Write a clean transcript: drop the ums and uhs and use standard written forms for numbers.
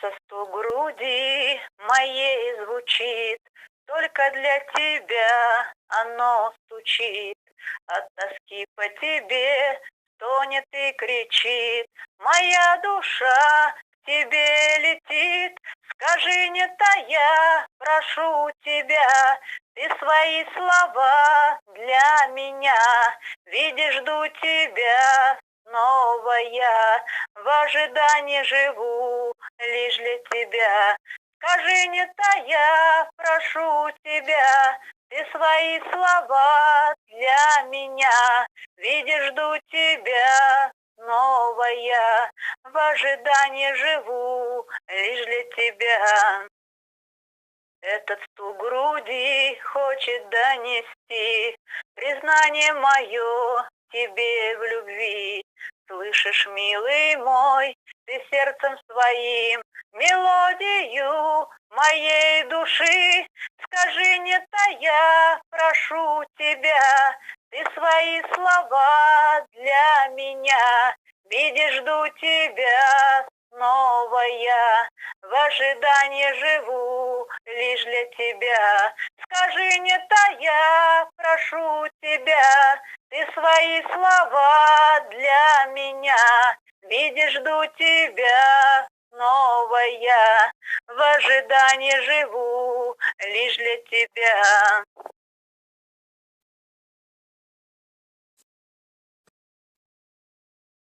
Сердце стук груди моей звучит, только для тебя оно стучит. От тоски по тебе стонет и кричит, моя душа к тебе летит. Скажи, не тая, прошу тебя, ты свои слова для меня. Видишь, жду тебя снова я, в ожидании живу лишь для тебя. Скажи, не тая, прошу тебя, ты свои слова для меня. Видишь, жду тебя снова я, в ожидании живу лишь для тебя. Этот стук груди хочет донести признание мое тебе в любви. Слышишь, милый мой, ты сердцем своим мелодию моей души. Скажи, не тая, прошу тебя, ты свои слова для меня. Видишь, жду тебя снова я, в ожидании живу лишь для тебя. Скажи, не тая, прошу тебя, ты свои слова для меня. Видишь, жду тебя снова я, в ожидании живу лишь для тебя.